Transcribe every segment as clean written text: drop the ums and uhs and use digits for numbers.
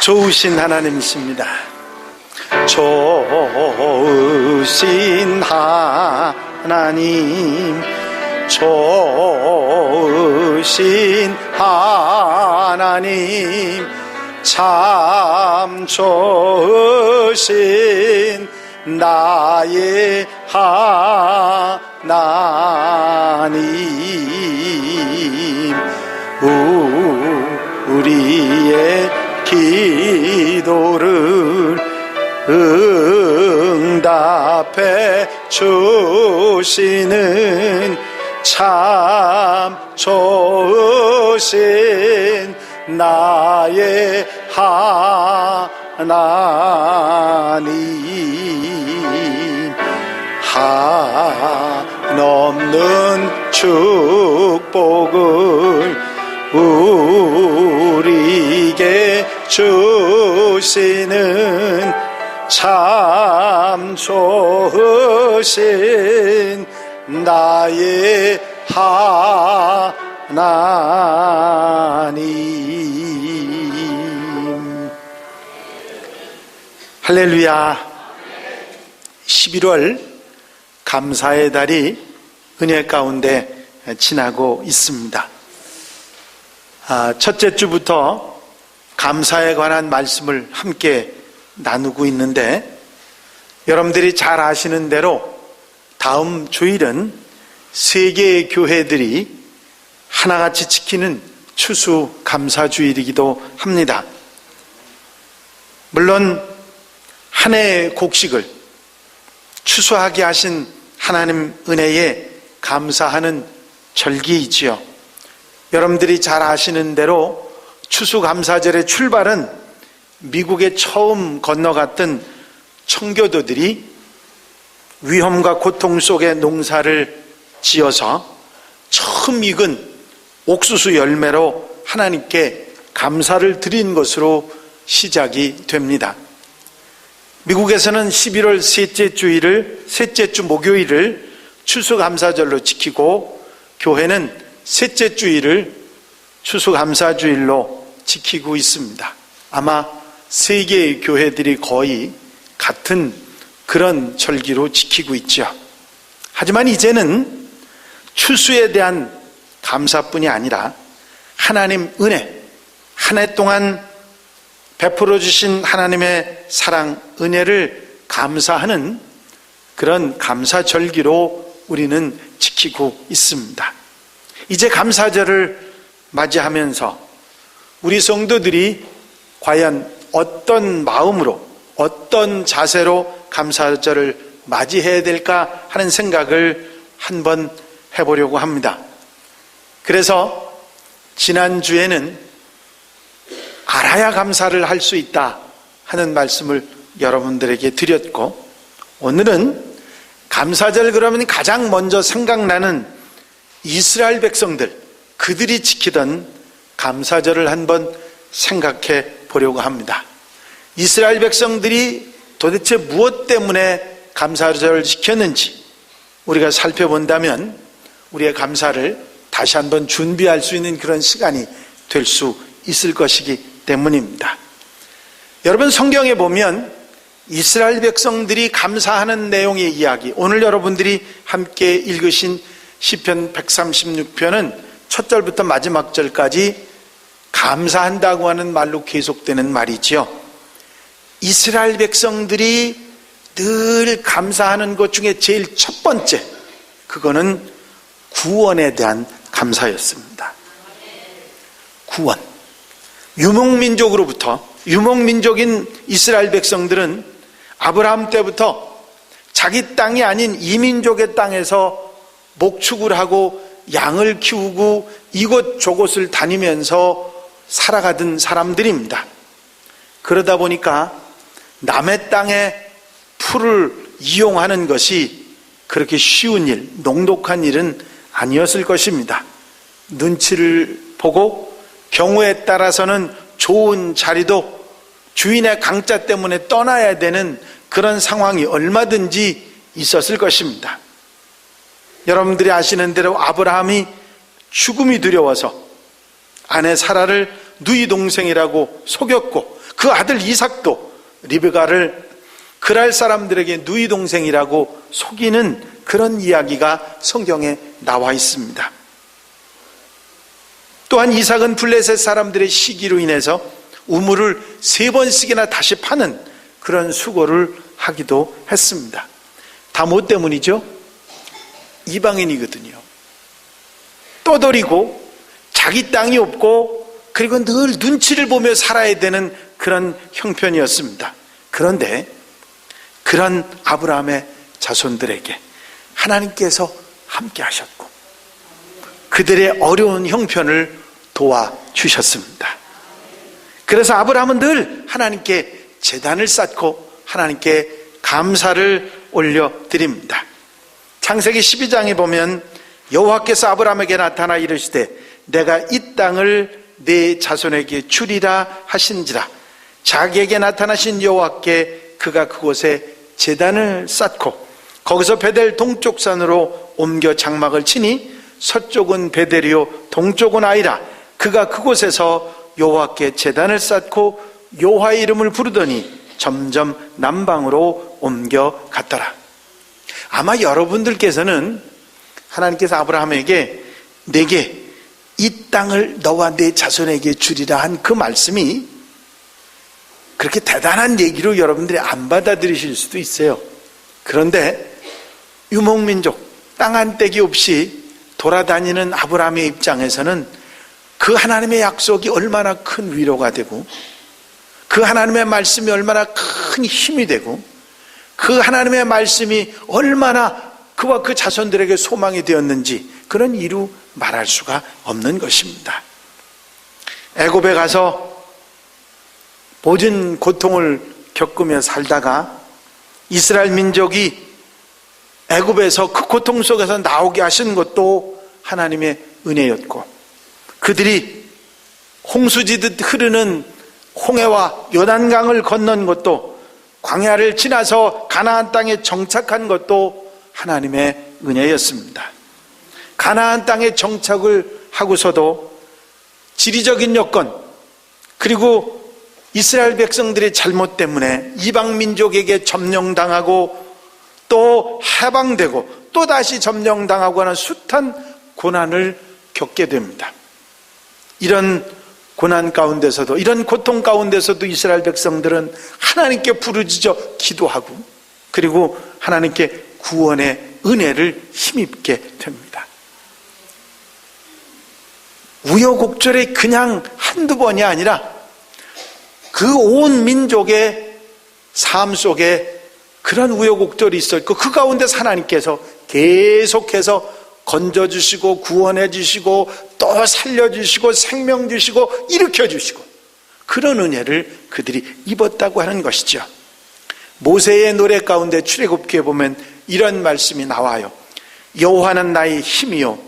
좋으신 하나님이십니다. 좋으신 하나님, 좋으신 하나님, 참 좋으신 나의 하나님, 우리의 기도를 응답해 주시는 참 좋으신 나의 하나님, 한없는 축복을 우리에게 주시는 참 좋으신 나의 하나님. 할렐루야. 11월 감사의 달이 은혜 가운데 지나고 있습니다. 첫째 주부터 감사에 관한 말씀을 함께 나누고 있는데, 여러분들이 잘 아시는 대로 다음 주일은 세 개의 교회들이 하나같이 지키는 추수감사주일이기도 합니다. 물론 한 해의 곡식을 추수하게 하신 하나님 은혜에 감사하는 절기이지요. 여러분들이 잘 아시는 대로 추수감사절의 출발은 미국에 처음 건너갔던 청교도들이 위험과 고통 속에 농사를 지어서 처음 익은 옥수수 열매로 하나님께 감사를 드린 것으로 시작이 됩니다. 미국에서는 11월 셋째 주 목요일을 추수감사절로 지키고, 교회는 셋째 주일을 추수감사주일로 지키고 있습니다. 아마 세 개의 교회들이 거의 같은 그런 절기로 지키고 있죠. 하지만 이제는 추수에 대한 감사뿐이 아니라 하나님 은혜, 한 해 동안 베풀어 주신 하나님의 사랑, 은혜를 감사하는 그런 감사절기로 우리는 지키고 있습니다. 이제 감사절을 맞이하면서 우리 성도들이 과연 어떤 마음으로, 어떤 자세로 감사절을 맞이해야 될까 하는 생각을 한번 해보려고 합니다. 그래서 지난주에는 알아야 감사를 할 수 있다 하는 말씀을 여러분들에게 드렸고, 오늘은 감사절 그러면 가장 먼저 생각나는 이스라엘 백성들, 그들이 지키던 감사절을 한번 생각해 보려고 합니다. 이스라엘 백성들이 도대체 무엇 때문에 감사절을 지켰는지 우리가 살펴본다면 우리의 감사를 다시 한번 준비할 수 있는 그런 시간이 될 수 있을 것이기 때문입니다. 여러분, 성경에 보면 이스라엘 백성들이 감사하는 내용의 이야기, 오늘 여러분들이 함께 읽으신 시편 136편은 첫 절부터 마지막 절까지 감사한다고 하는 말로 계속되는 말이지요. 이스라엘 백성들이 늘 감사하는 것 중에 제일 첫 번째, 그거는 구원에 대한 감사였습니다. 구원. 유목민족인 이스라엘 백성들은 아브라함 때부터 자기 땅이 아닌 이민족의 땅에서 목축을 하고 양을 키우고 이곳저곳을 다니면서 살아가던 사람들입니다. 그러다 보니까 남의 땅에 풀을 이용하는 것이 그렇게 쉬운 일, 녹록한 일은 아니었을 것입니다. 눈치를 보고 경우에 따라서는 좋은 자리도 주인의 강짜 때문에 떠나야 되는 그런 상황이 얼마든지 있었을 것입니다. 여러분들이 아시는 대로 아브라함이 죽음이 두려워서 아내 사라를 누이 동생이라고 속였고, 그 아들 이삭도 리브가를 그랄 사람들에게 누이 동생이라고 속이는 그런 이야기가 성경에 나와 있습니다. 또한 이삭은 블레셋 사람들의 시기로 인해서 우물을 3번씩이나 다시 파는 그런 수고를 하기도 했습니다. 다 뭐 때문이죠? 이방인이거든요. 떠돌이고 자기 땅이 없고 그리고 늘 눈치를 보며 살아야 되는 그런 형편이었습니다. 그런데 그런 아브라함의 자손들에게 하나님께서 함께 하셨고 그들의 어려운 형편을 도와주셨습니다. 그래서 아브라함은 늘 하나님께 제단을 쌓고 하나님께 감사를 올려드립니다. 창세기 12장에 보면 여호와께서 아브라함에게 나타나 이르시되 내가 이 땅을 네 자손에게 주리라 하신지라. 자기에게 나타나신 여호와께 그가 그곳에 제단을 쌓고 거기서 베델 동쪽 산으로 옮겨 장막을 치니 서쪽은 베델이요 동쪽은 아이라. 그가 그곳에서 여호와께 제단을 쌓고 여호와의 이름을 부르더니 점점 남방으로 옮겨 갔더라. 아마 여러분들께서는 하나님께서 아브라함에게 내게 이 땅을 너와 내 자손에게 주리라 한 그 말씀이 그렇게 대단한 얘기로 여러분들이 안 받아들이실 수도 있어요. 그런데 유목민족 땅 한 떼기 없이 돌아다니는 아브라함의 입장에서는 그 하나님의 약속이 얼마나 큰 위로가 되고 그 하나님의 말씀이 얼마나 큰 힘이 되고 그 하나님의 말씀이 얼마나 그와 그 자손들에게 소망이 되었는지 그런 이루 말할 수가 없는 것입니다. 애굽에 가서 모든 고통을 겪으며 살다가 이스라엘 민족이 애굽에서 그 고통 속에서 나오게 하신 것도 하나님의 은혜였고 그들이 홍수지듯 흐르는 홍해와 요단강을 건넌 것도 광야를 지나서 가나안 땅에 정착한 것도 하나님의 은혜였습니다. 가나안 땅에 정착을 하고서도 지리적인 여건 그리고 이스라엘 백성들의 잘못 때문에 이방 민족에게 점령당하고 또 해방되고 또 다시 점령당하고 하는 숱한 고난을 겪게 됩니다. 이런 고난 가운데서도 이런 고통 가운데서도 이스라엘 백성들은 하나님께 부르짖어 기도하고 그리고 하나님께 구원의 은혜를 힘입게 됩니다. 우여곡절이 그냥 한두 번이 아니라 그 온 민족의 삶 속에 그런 우여곡절이 있었고 그 가운데서 하나님께서 계속해서 건져주시고 구원해주시고 또 살려주시고 생명 주시고 일으켜주시고 그런 은혜를 그들이 입었다고 하는 것이죠. 모세의 노래 가운데 출애굽기에 보면 이런 말씀이 나와요. 여호와는 나의 힘이요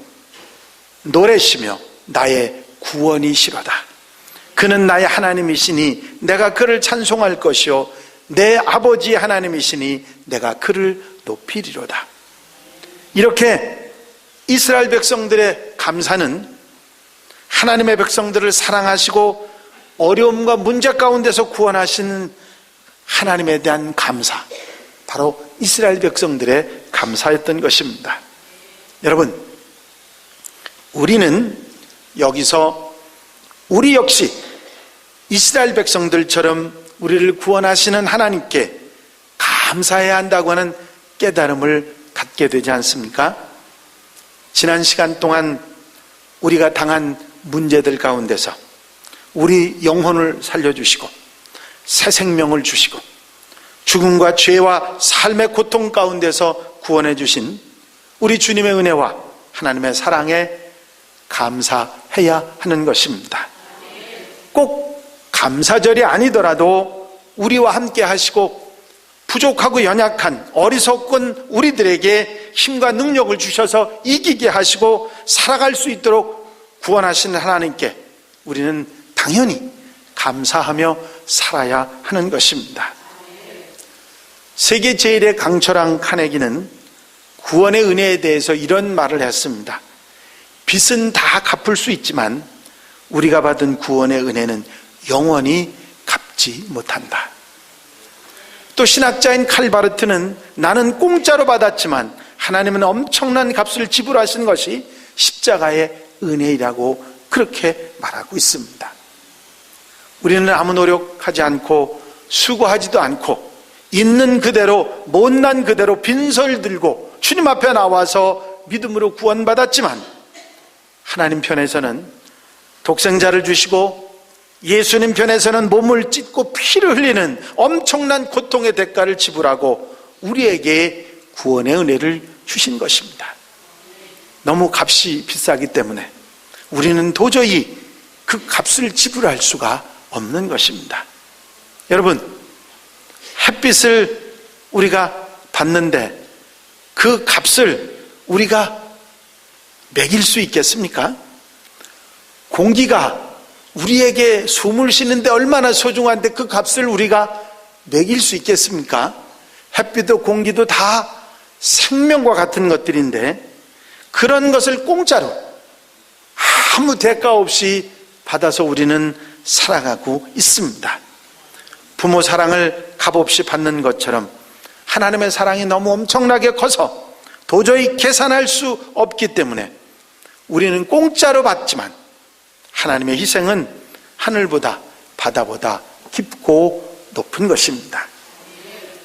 노래시며 나의 구원이시로다. 그는 나의 하나님이시니 내가 그를 찬송할 것이요 내 아버지의 하나님이시니 내가 그를 높이리로다. 이렇게 이스라엘 백성들의 감사는 하나님의 백성들을 사랑하시고 어려움과 문제 가운데서 구원하시는 하나님에 대한 감사, 바로 이스라엘 백성들의 감사였던 것입니다. 여러분, 우리는 여기서 우리 역시 이스라엘 백성들처럼 우리를 구원하시는 하나님께 감사해야 한다고 하는 깨달음을 갖게 되지 않습니까? 지난 시간 동안 우리가 당한 문제들 가운데서 우리 영혼을 살려주시고 새 생명을 주시고 죽음과 죄와 삶의 고통 가운데서 구원해 주신 우리 주님의 은혜와 하나님의 사랑에 감사해야 하는 것입니다. 꼭 감사절이 아니더라도 우리와 함께 하시고 부족하고 연약한 어리석은 우리들에게 힘과 능력을 주셔서 이기게 하시고 살아갈 수 있도록 구원하시는 하나님께 우리는 당연히 감사하며 살아야 하는 것입니다. 세계 제1의 강철왕 카네기는 구원의 은혜에 대해서 이런 말을 했습니다. 빚은 다 갚을 수 있지만 우리가 받은 구원의 은혜는 영원히 갚지 갚지 못한다. 또 신학자인 칼바르트는 나는 공짜로 받았지만 하나님은 엄청난 값을 지불하신 것이 십자가의 은혜이라고 그렇게 말하고 있습니다. 우리는 아무 노력하지 않고 수고하지도 않고 있는 그대로 못난 그대로 빈설 들고 주님 앞에 나와서 믿음으로 구원받았지만 하나님 편에서는 독생자를 주시고 예수님 편에서는 몸을 찢고 피를 흘리는 엄청난 고통의 대가를 지불하고 우리에게 구원의 은혜를 주신 것입니다. 너무 값이 비싸기 때문에 우리는 도저히 그 값을 지불할 수가 없는 것입니다. 여러분, 햇빛을 우리가 받는데 그 값을 우리가 매길 수 있겠습니까? 공기가 우리에게 숨을 쉬는데 얼마나 소중한데 그 값을 우리가 매길 수 있겠습니까? 햇빛도 공기도 다 생명과 같은 것들인데 그런 것을 공짜로 아무 대가 없이 받아서 우리는 살아가고 있습니다. 부모 사랑을 값없이 받는 것처럼 하나님의 사랑이 너무 엄청나게 커서 도저히 계산할 수 없기 때문에 우리는 공짜로 받지만 하나님의 희생은 하늘보다 바다보다 깊고 높은 것입니다.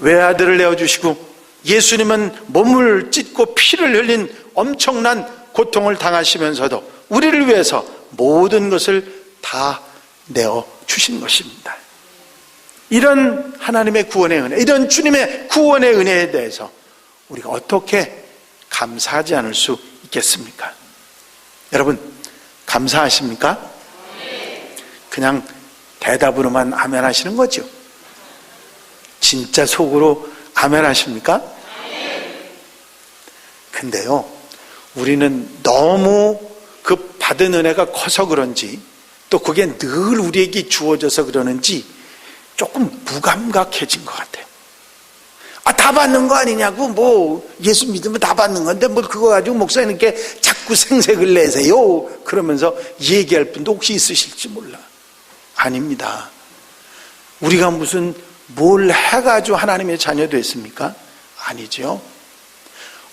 외아들을 내어주시고 예수님은 몸을 찢고 피를 흘린 엄청난 고통을 당하시면서도 우리를 위해서 모든 것을 다 내어주신 것입니다. 이런 하나님의 구원의 은혜, 이런 주님의 구원의 은혜에 대해서 우리가 어떻게 감사하지 않을 수 있겠습니까? 여러분, 감사하십니까? 그냥 대답으로만 아멘 하시는 거죠? 진짜 속으로 아멘 하십니까? 근데요, 우리는 너무 그 받은 은혜가 커서 그런지 또 그게 늘 우리에게 주어져서 그러는지 조금 무감각해진 것 같아요. 다 받는 거 아니냐고, 뭐 예수 믿으면 다 받는 건데 뭘 그거 가지고 목사님께 자꾸 생색을 내세요 그러면서 얘기할 분도 혹시 있으실지 몰라. 아닙니다. 우리가 무슨 뭘 해가지고 하나님의 자녀 됐습니까? 아니죠.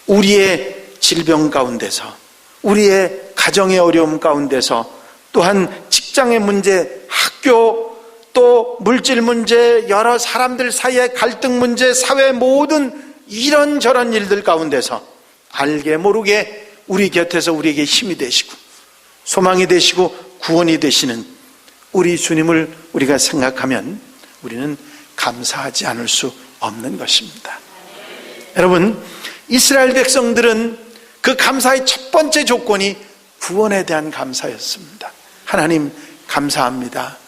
우리의 질병 가운데서, 우리의 가정의 어려움 가운데서, 또한 직장의 문제, 학교, 또 물질 문제, 여러 사람들 사이의 갈등 문제, 사회 모든 이런저런 일들 가운데서 알게 모르게 우리 곁에서 우리에게 힘이 되시고 소망이 되시고 구원이 되시는 우리 주님을 우리가 생각하면 우리는 감사하지 않을 수 없는 것입니다. 여러분, 이스라엘 백성들은 그 감사의 첫 번째 조건이 구원에 대한 감사였습니다. 하나님 감사합니다.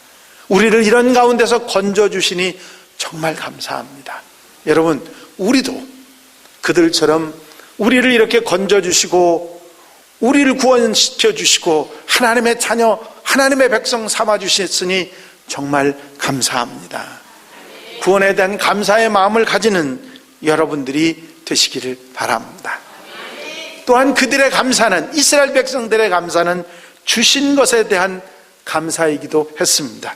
우리를 이런 가운데서 건져주시니 정말 감사합니다. 여러분, 우리도 그들처럼 우리를 이렇게 건져주시고 우리를 구원시켜주시고 하나님의 자녀, 하나님의 백성 삼아주셨으니 정말 감사합니다. 구원에 대한 감사의 마음을 가지는 여러분들이 되시기를 바랍니다. 또한 그들의 감사는, 이스라엘 백성들의 감사는 주신 것에 대한 감사이기도 했습니다.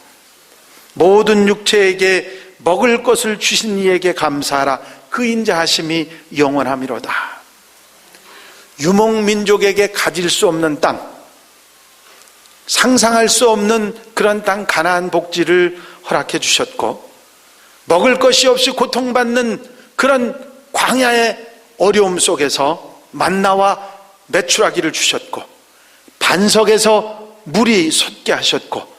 모든 육체에게 먹을 것을 주신 이에게 감사하라. 그 인자하심이 영원하미로다. 유목민족에게 가질 수 없는 땅, 상상할 수 없는 그런 땅 가나안 복지를 허락해 주셨고, 먹을 것이 없이 고통받는 그런 광야의 어려움 속에서 만나와 메추라기를 주셨고, 반석에서 물이 솟게 하셨고,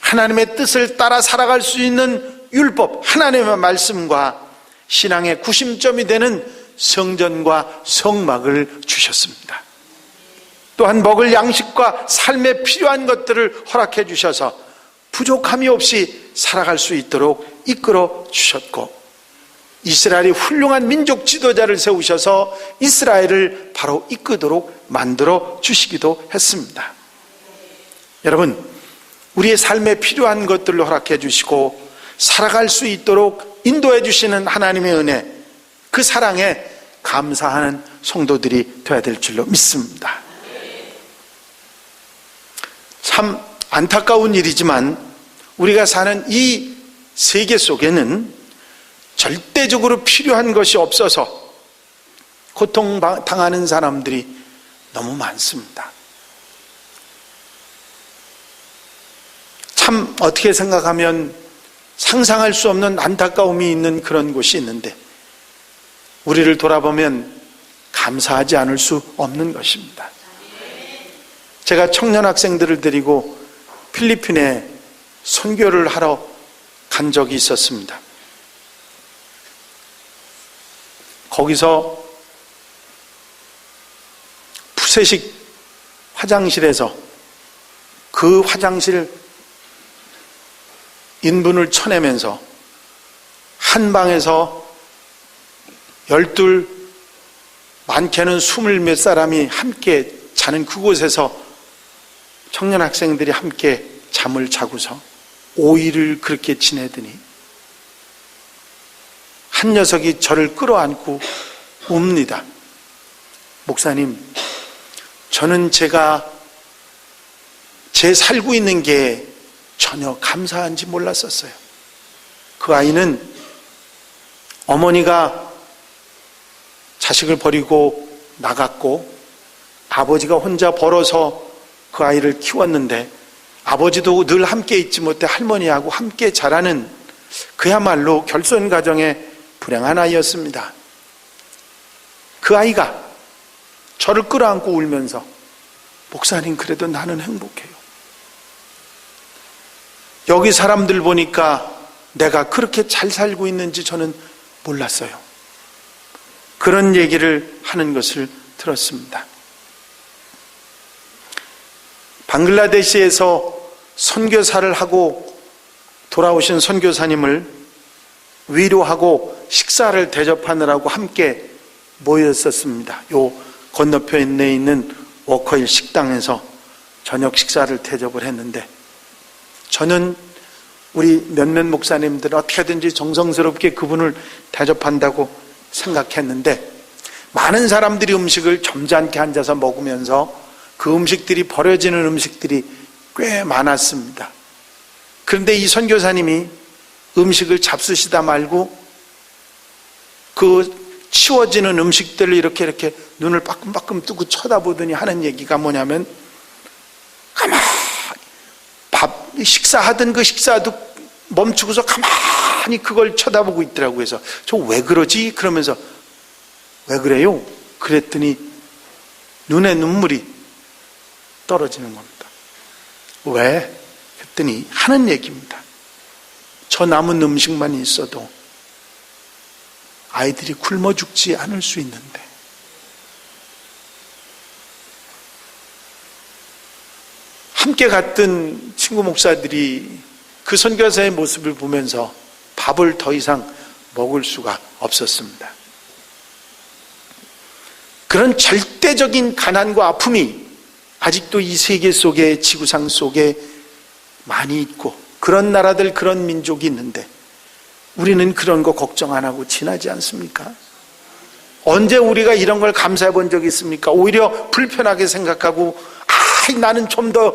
하나님의 뜻을 따라 살아갈 수 있는 율법, 하나님의 말씀과 신앙의 구심점이 되는 성전과 성막을 주셨습니다. 또한 먹을 양식과 삶에 필요한 것들을 허락해 주셔서 부족함이 없이 살아갈 수 있도록 이끌어 주셨고, 이스라엘이 훌륭한 민족 지도자를 세우셔서 이스라엘을 바로 이끄도록 만들어 주시기도 했습니다. 여러분, 우리의 삶에 필요한 것들을 허락해 주시고 살아갈 수 있도록 인도해 주시는 하나님의 은혜, 그 사랑에 감사하는 성도들이 되어야 될 줄로 믿습니다. 참 안타까운 일이지만 우리가 사는 이 세계 속에는 절대적으로 필요한 것이 없어서 고통당하는 사람들이 너무 많습니다. 참 어떻게 생각하면 상상할 수 없는 안타까움이 있는 그런 곳이 있는데 우리를 돌아보면 감사하지 않을 수 없는 것입니다. 제가 청년 학생들을 데리고 필리핀에 선교를 하러 간 적이 있었습니다. 거기서 푸세식 화장실에서 그 화장실 인분을 쳐내면서 한 방에서 12, 많게는 20 몇 사람이 함께 자는 그곳에서 청년 학생들이 함께 잠을 자고서 5일을 그렇게 지내더니 한 녀석이 저를 끌어안고 웁니다. 목사님, 저는 제가 제 살고 있는 게 전혀 감사한지 몰랐었어요. 그 아이는 어머니가 자식을 버리고 나갔고 아버지가 혼자 벌어서 그 아이를 키웠는데 아버지도 늘 함께 있지 못해 할머니하고 함께 자라는 그야말로 결손 가정의 불행한 아이였습니다. 그 아이가 저를 끌어안고 울면서 목사님, 그래도 나는 행복해요. 여기 사람들 보니까 내가 그렇게 잘 살고 있는지 저는 몰랐어요. 그런 얘기를 하는 것을 들었습니다. 방글라데시에서 선교사를 하고 돌아오신 선교사님을 위로하고 식사를 대접하느라고 함께 모였었습니다. 요 건너편에 있는 워커힐 식당에서 저녁 식사를 대접을 했는데 저는 우리 몇몇 목사님들 어떻게든지 정성스럽게 그분을 대접한다고 생각했는데 많은 사람들이 음식을 점잖게 앉아서 먹으면서 그 음식들이 버려지는 음식들이 꽤 많았습니다. 그런데 이 선교사님이 음식을 잡수시다 말고 그 치워지는 음식들을 이렇게 눈을 빠끔빠끔 뜨고 쳐다보더니 하는 얘기가 뭐냐면 가만히 식사하던 그 식사도 멈추고서 가만히 그걸 쳐다보고 있더라고요. 그래서 저 왜 그러지? 그러면서 왜 그래요? 그랬더니 눈에 눈물이 떨어지는 겁니다. 왜? 했더니 하는 얘기입니다. 저 남은 음식만 있어도 아이들이 굶어 죽지 않을 수 있는데 함께 갔던 친구 목사들이 그 선교사의 모습을 보면서 밥을 더 이상 먹을 수가 없었습니다. 그런 절대적인 가난과 아픔이 아직도 이 세계 속에, 지구상 속에 많이 있고 그런 나라들, 그런 민족이 있는데 우리는 그런 거 걱정 안 하고 지나지 않습니까? 언제 우리가 이런 걸 감사해 본 적이 있습니까? 오히려 불편하게 생각하고 나는 좀 더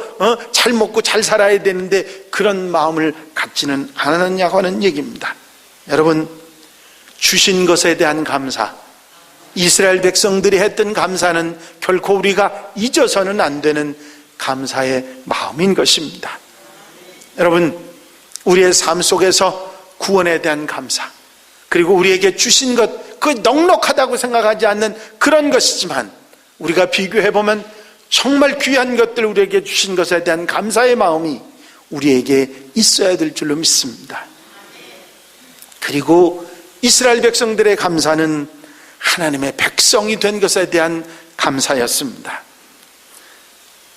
잘 먹고 잘 살아야 되는데 그런 마음을 갖지는 않았냐고 하는 얘기입니다. 여러분, 주신 것에 대한 감사, 이스라엘 백성들이 했던 감사는 결코 우리가 잊어서는 안 되는 감사의 마음인 것입니다. 여러분, 우리의 삶 속에서 구원에 대한 감사, 그리고 우리에게 주신 것, 그 넉넉하다고 생각하지 않는 그런 것이지만 우리가 비교해보면 정말 귀한 것들 우리에게 주신 것에 대한 감사의 마음이 우리에게 있어야 될 줄로 믿습니다. 그리고 이스라엘 백성들의 감사는 하나님의 백성이 된 것에 대한 감사였습니다.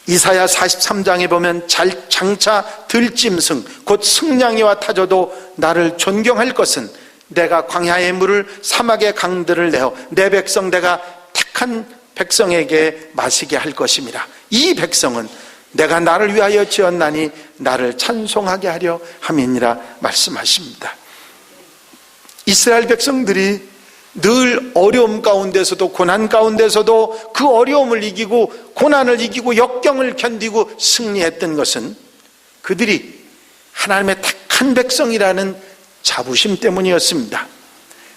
이사야 43장에 보면 장차 들짐승 곧 승냥이와 타조도 나를 존경할 것은 내가 광야의 물을 사막의 강들을 내어 내 백성 내가 택한 백성에게 마시게 할 것임이라. 이 백성은 내가 나를 위하여 지었나니 나를 찬송하게 하려 함이니라 말씀하십니다. 이스라엘 백성들이 늘 어려움 가운데서도, 고난 가운데서도 그 어려움을 이기고 고난을 이기고 역경을 견디고 승리했던 것은 그들이 하나님의 택한 백성이라는 자부심 때문이었습니다.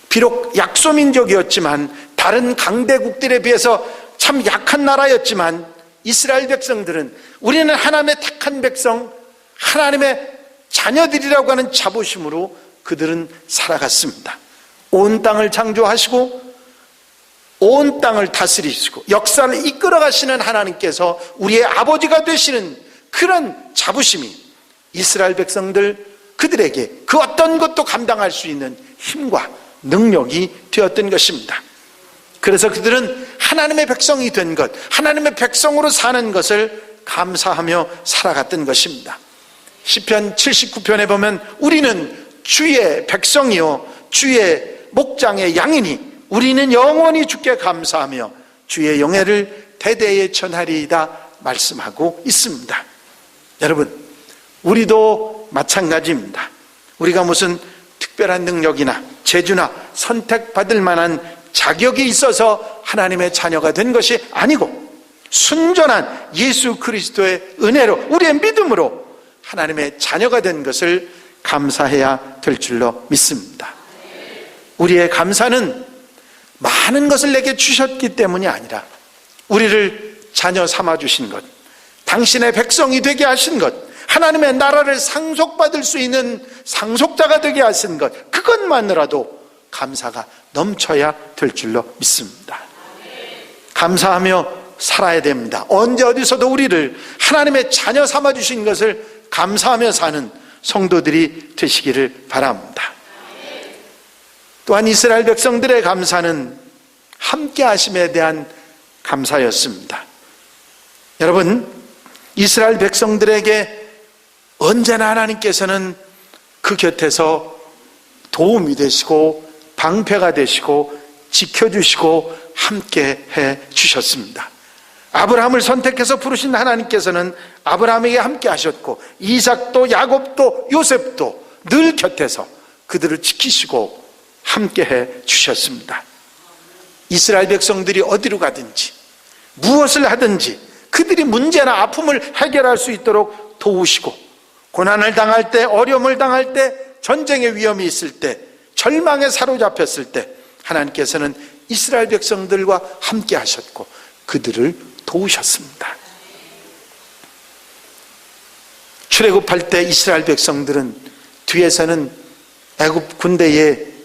비록 약소민족이었지만 다른 강대국들에 비해서 참 약한 나라였지만 이스라엘 백성들은 우리는 하나님의 택한 백성, 하나님의 자녀들이라고 하는 자부심으로 그들은 살아갔습니다. 온 땅을 창조하시고 온 땅을 다스리시고 역사를 이끌어 가시는 하나님께서 우리의 아버지가 되시는 그런 자부심이 이스라엘 백성들 그들에게 그 어떤 것도 감당할 수 있는 힘과 능력이 되었던 것입니다. 그래서 그들은 하나님의 백성이 된 것, 하나님의 백성으로 사는 것을 감사하며 살아갔던 것입니다. 시편 79편에 보면 우리는 주의 백성이요 주의 목장의 양이니 우리는 영원히 주께 감사하며 주의 영예를 대대에 전하리이다 말씀하고 있습니다. 여러분, 우리도 마찬가지입니다. 우리가 무슨 특별한 능력이나 재주나 선택받을 만한 자격이 있어서 하나님의 자녀가 된 것이 아니고 순전한 예수 그리스도의 은혜로 우리의 믿음으로 하나님의 자녀가 된 것을 감사해야 될 줄로 믿습니다. 우리의 감사는 많은 것을 내게 주셨기 때문이 아니라 우리를 자녀 삼아 주신 것, 당신의 백성이 되게 하신 것, 하나님의 나라를 상속받을 수 있는 상속자가 되게 하신 것, 그것만으로도 감사가 넘쳐야 될 줄로 믿습니다. 감사하며 살아야 됩니다. 언제 어디서도 우리를 하나님의 자녀 삼아 주신 것을 감사하며 사는 성도들이 되시기를 바랍니다. 또한 이스라엘 백성들의 감사는 함께 하심에 대한 감사였습니다. 여러분, 이스라엘 백성들에게 언제나 하나님께서는 그 곁에서 도움이 되시고 방패가 되시고 지켜주시고 함께 해 주셨습니다. 아브라함을 선택해서 부르신 하나님께서는 아브라함에게 함께 하셨고 이삭도 야곱도 요셉도 늘 곁에서 그들을 지키시고 함께 해 주셨습니다. 이스라엘 백성들이 어디로 가든지 무엇을 하든지 그들이 문제나 아픔을 해결할 수 있도록 도우시고 고난을 당할 때, 어려움을 당할 때, 전쟁의 위험이 있을 때, 절망에 사로잡혔을 때 하나님께서는 이스라엘 백성들과 함께 하셨고 그들을 도우셨습니다. 출애굽할 때 이스라엘 백성들은 뒤에서는 애굽 군대에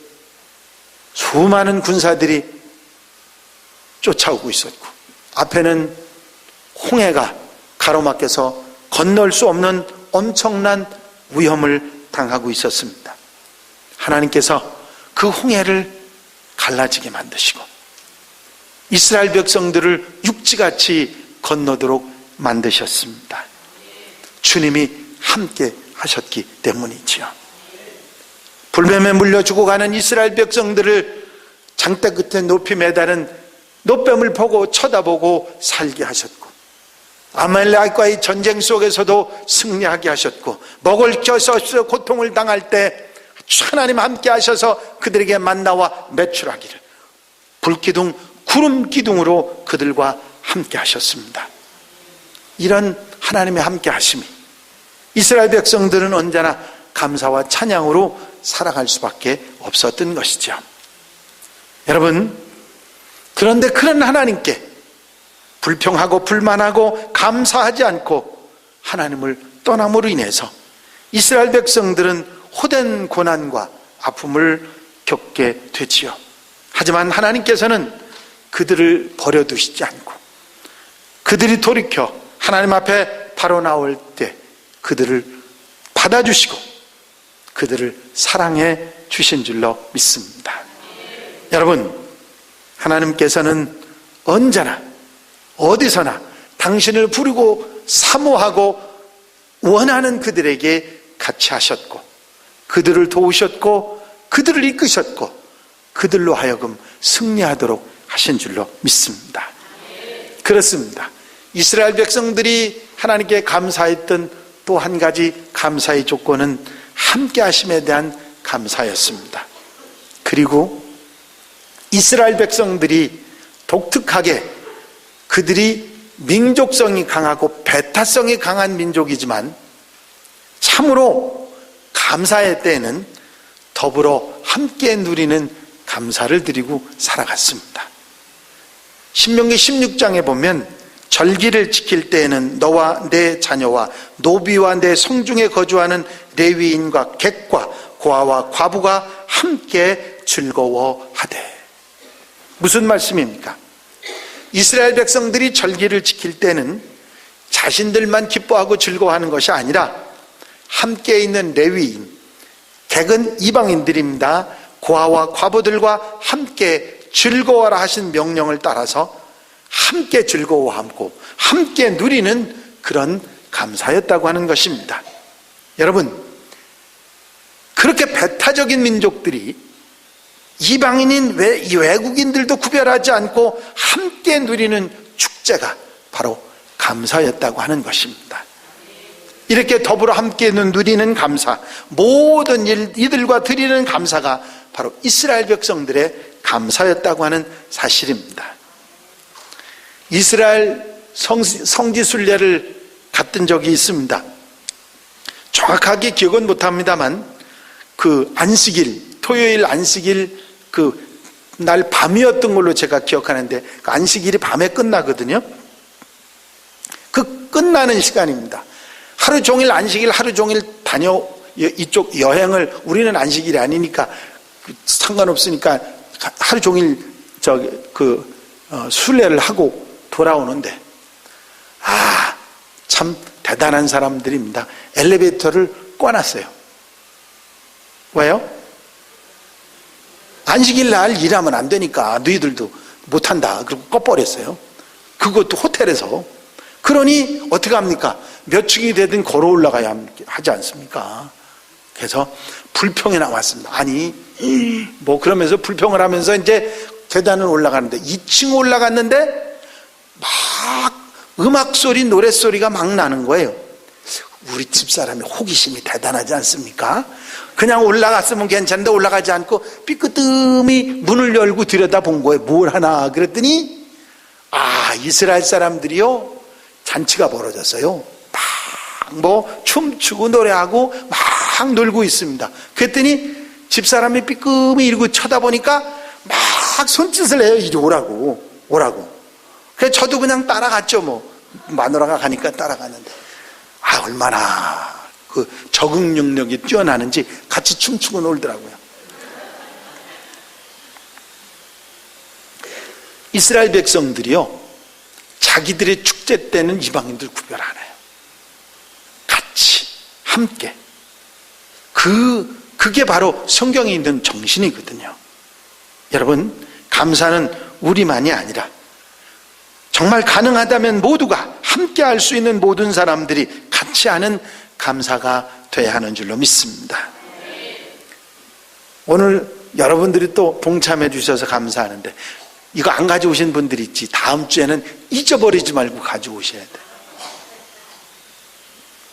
수많은 군사들이 쫓아오고 있었고 앞에는 홍해가 가로막혀서 건널 수 없는 엄청난 위험을 당하고 있었습니다. 하나님께서 그 홍해를 갈라지게 만드시고 이스라엘 백성들을 육지같이 건너도록 만드셨습니다. 주님이 함께 하셨기 때문이지요. 불뱀에 물려 죽어가는 이스라엘 백성들을 장대 끝에 높이 매다는 노뱀을 보고 쳐다보고 살게 하셨고 아말렉과의 전쟁 속에서도 승리하게 하셨고 먹을 것이 없어 고통을 당할 때 하나님 함께 하셔서 그들에게 만나와 매출하기를 불기둥 구름 기둥으로 그들과 함께 하셨습니다. 이런 하나님의 함께 하심이 이스라엘 백성들은 언제나 감사와 찬양으로 살아갈 수밖에 없었던 것이죠. 여러분, 그런데 그런 하나님께 불평하고 불만하고 감사하지 않고 하나님을 떠남으로 인해서 이스라엘 백성들은 호된 고난과 아픔을 겪게 되지요. 하지만 하나님께서는 그들을 버려두시지 않고 그들이 돌이켜 하나님 앞에 바로 나올 때 그들을 받아주시고 그들을 사랑해 주신 줄로 믿습니다. 여러분, 하나님께서는 언제나 어디서나 당신을 부르고 사모하고 원하는 그들에게 같이 하셨고 그들을 도우셨고 그들을 이끄셨고 그들로 하여금 승리하도록 하신 줄로 믿습니다. 그렇습니다. 이스라엘 백성들이 하나님께 감사했던 또 한 가지 감사의 조건은 함께 하심에 대한 감사였습니다. 그리고 이스라엘 백성들이 독특하게 그들이 민족성이 강하고 배타성이 강한 민족이지만 참으로 감사의 때에는 더불어 함께 누리는 감사를 드리고 살아갔습니다. 신명기 16장에 보면 절기를 지킬 때에는 너와 내 자녀와 노비와 내 성중에 거주하는 레위인과 객과 고아와 과부가 함께 즐거워하되. 무슨 말씀입니까? 이스라엘 백성들이 절기를 지킬 때는 자신들만 기뻐하고 즐거워하는 것이 아니라 함께 있는 레위인, 객은 이방인들입니다. 고아와 과부들과 함께 즐거워하라 하신 명령을 따라서 함께 즐거워하고 함께 누리는 그런 감사였다고 하는 것입니다. 여러분, 그렇게 배타적인 민족들이 이방인인 외국인들도 구별하지 않고 함께 누리는 축제가 바로 감사였다고 하는 것입니다. 이렇게 더불어 함께 누리는 감사, 모든 이들과 드리는 감사가 바로 이스라엘 백성들의 감사였다고 하는 사실입니다. 이스라엘 성지순례를 갔던 적이 있습니다. 정확하게 기억은 못합니다만 그 안식일, 토요일 안식일 그 날 밤이었던 걸로 제가 기억하는데, 그 안식일이 밤에 끝나거든요. 그 끝나는 시간입니다. 하루 종일 안식일 하루 종일 이쪽 여행을, 우리는 안식일이 아니니까 상관없으니까 하루 종일 순례를 하고 돌아오는데, 참 대단한 사람들입니다. 엘리베이터를 꺼놨어요. 왜요? 안식일 날 일하면 안 되니까 너희들도 못한다. 그리고 꺼버렸어요. 그것도 호텔에서. 그러니 어떻게 합니까? 몇 층이 되든 걸어 올라가야 하지 않습니까? 그래서 불평이 나왔습니다. 아니 뭐 그러면서 불평을 하면서 이제 계단을 올라가는데 2층 올라갔는데 막 음악 소리, 노래 소리가 막 나는 거예요. 우리 집사람의 호기심이 대단하지 않습니까? 그냥 올라갔으면 괜찮은데 올라가지 않고 삐끗뜸이 문을 열고 들여다본 거예요. 뭘 하나 그랬더니 이스라엘 사람들이요 잔치가 벌어졌어요. 막 춤추고 노래하고 막 놀고 있습니다. 그랬더니 집사람이 삐끔이 이러고 쳐다보니까 막 손짓을 해요. 이리 오라고. 그래서 저도 그냥 따라갔죠. 마누라가 가니까 따라갔는데 얼마나 그 적응 능력이 뛰어나는지 같이 춤추고 놀더라고요. 이스라엘 백성들이요 자기들의 축제 때는 이방인들 구별 안 해요. 같이 함께. 그게 바로 성경에 있는 정신이거든요. 여러분, 감사는 우리만이 아니라 정말 가능하다면 모두가 함께 할 수 있는 모든 사람들이 같이 하는 감사가 돼야 하는 줄로 믿습니다. 오늘 여러분들이 또 봉참해 주셔서 감사하는데, 이거 안 가져오신 분들이 있지. 다음 주에는 잊어버리지 말고 가져오셔야 돼요.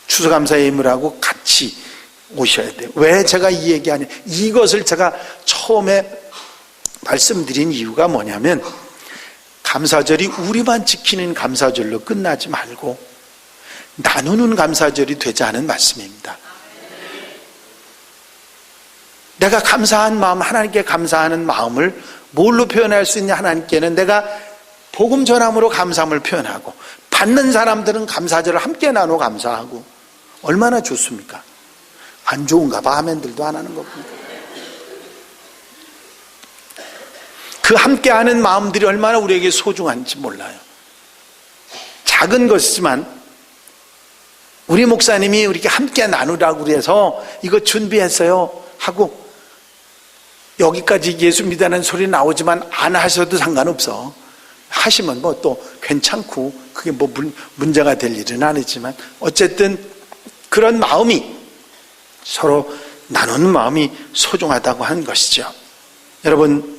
추수감사 예물하고 같이 오셔야 돼요. 왜 제가 이 얘기하냐, 이것을 제가 처음에 말씀드린 이유가 뭐냐면, 감사절이 우리만 지키는 감사절로 끝나지 말고 나누는 감사절이 되자는 말씀입니다. 내가 감사한 마음, 하나님께 감사하는 마음을 뭘로 표현할 수 있냐? 하나님께는 내가 복음 전함으로 감사함을 표현하고, 받는 사람들은 감사절을 함께 나누어 감사하고, 얼마나 좋습니까? 안 좋은가 봐. 아멘들도 안 하는 겁니다. 그 함께하는 마음들이 얼마나 우리에게 소중한지 몰라요. 작은 것이지만 우리 목사님이 우리에게 함께 나누라고 그래서 이거 준비했어요 하고, 여기까지 예수 믿다는 소리 나오지만 안 하셔도 상관없어. 하시면 또 괜찮고 그게 문제가 될 일은 아니지만, 어쨌든 그런 마음이, 서로 나누는 마음이 소중하다고 하는 것이죠. 여러분,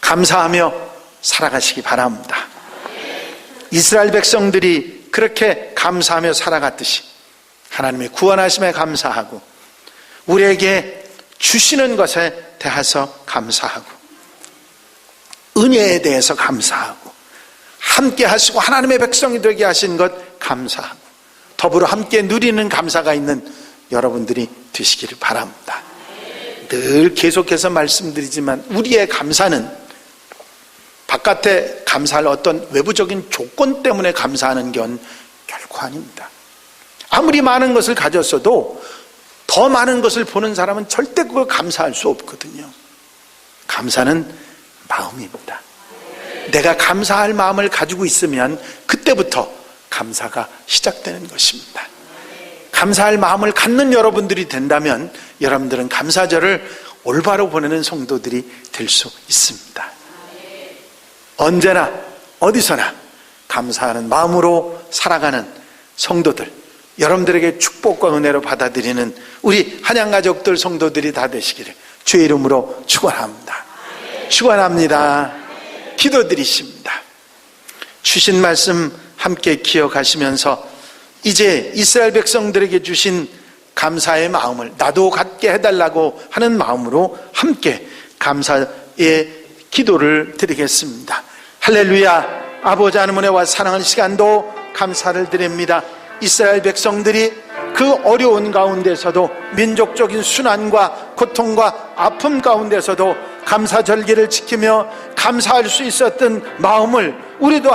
감사하며 살아가시기 바랍니다. 이스라엘 백성들이 그렇게 감사하며 살아갔듯이 하나님의 구원하심에 감사하고, 우리에게 주시는 것에 대해서 감사하고, 은혜에 대해서 감사하고, 함께 하시고 하나님의 백성이 되게 하신 것 감사하고, 더불어 함께 누리는 감사가 있는 여러분들이 되시기를 바랍니다. 늘 계속해서 말씀드리지만 우리의 감사는 바깥에 감사할 어떤 외부적인 조건 때문에 감사하는 건 결코 아닙니다. 아무리 많은 것을 가졌어도 더 많은 것을 보는 사람은 절대 그걸 감사할 수 없거든요. 감사는 마음입니다. 내가 감사할 마음을 가지고 있으면 그때부터 감사가 시작되는 것입니다. 감사할 마음을 갖는 여러분들이 된다면 여러분들은 감사절을 올바로 보내는 성도들이 될 수 있습니다. 언제나 어디서나 감사하는 마음으로 살아가는 성도들, 여러분들에게 축복과 은혜로 받아들이는 우리 한양가족들 성도들이 다 되시기를 주의 이름으로 축원합니다. 축원합니다. 기도드리십니다. 주신 말씀 함께 기억하시면서 이제 이스라엘 백성들에게 주신 감사의 마음을 나도 갖게 해달라고 하는 마음으로 함께 감사의 기도를 드리겠습니다. 할렐루야. 아버지 하나님 은혜와 사랑하는 시간도 감사를 드립니다. 이스라엘 백성들이 그 어려운 가운데서도 민족적인 순환과 고통과 아픔 가운데서도 감사절기를 지키며 감사할 수 있었던 마음을 우리도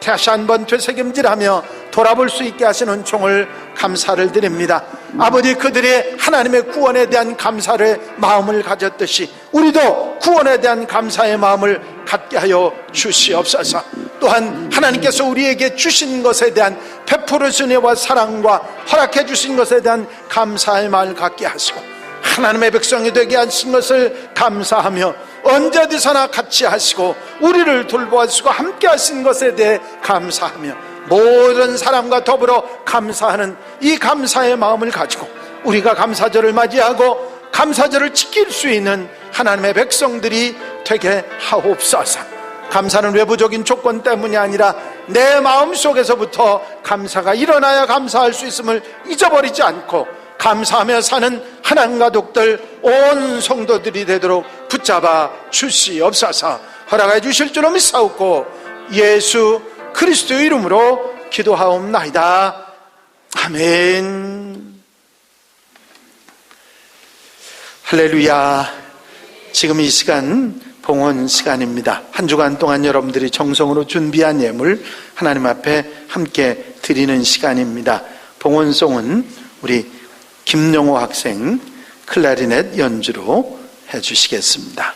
다시 한번 되새김질하며 돌아볼 수 있게 하시는 은총을 감사를 드립니다. 아버지, 그들의 하나님의 구원에 대한 감사의 마음을 가졌듯이 우리도 구원에 대한 감사의 마음을 갖게 하여 주시옵소서. 또한 하나님께서 우리에게 주신 것에 대한 베푸르신 은혜와 사랑과 허락해 주신 것에 대한 감사의 마음을 갖게 하시고 하나님의 백성이 되게 하신 것을 감사하며 언제 어디서나 같이 하시고 우리를 돌보아주시고 함께 하신 것에 대해 감사하며 모든 사람과 더불어 감사하는 이 감사의 마음을 가지고 우리가 감사절을 맞이하고 감사절을 지킬 수 있는 하나님의 백성들이 되게 하옵소서. 감사는 외부적인 조건 때문이 아니라 내 마음속에서부터 감사가 일어나야 감사할 수 있음을 잊어버리지 않고 감사하며 사는 하나님 가족들 온 성도들이 되도록 붙잡아 주시옵소서. 허락해 주실 줄로 믿사옵고 예수 그리스도의 이름으로 기도하옵나이다. 아멘. 할렐루야. 지금 이 시간 봉헌 시간입니다. 한 주간 동안 여러분들이 정성으로 준비한 예물 하나님 앞에 함께 드리는 시간입니다. 봉헌송은 우리 김영호 학생 클라리넷 연주로 해주시겠습니다.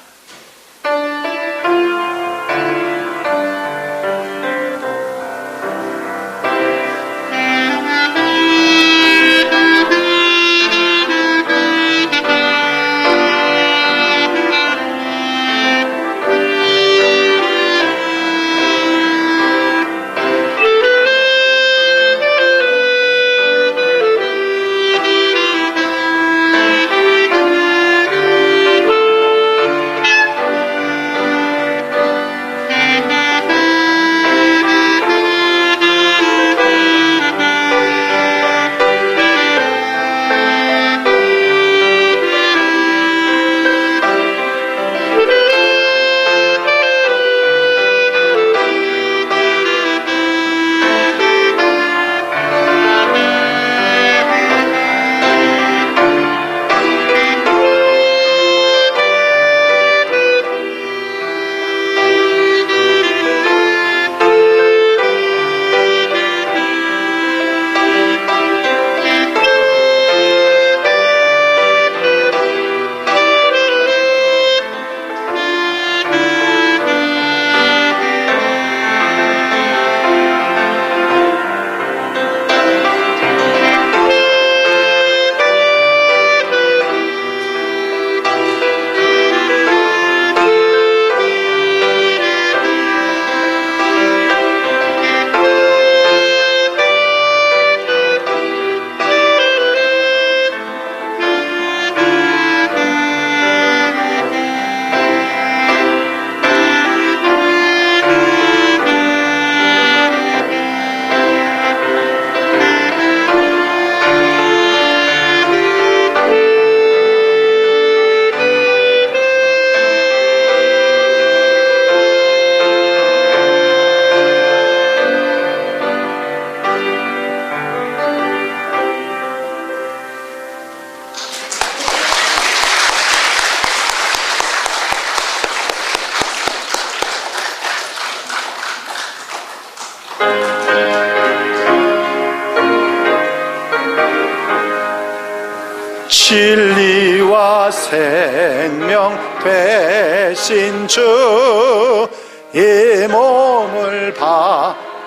진리와 생명 되신 주 이 몸을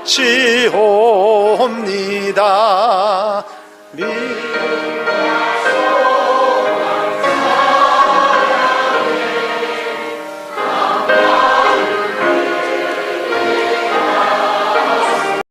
바치옵니다.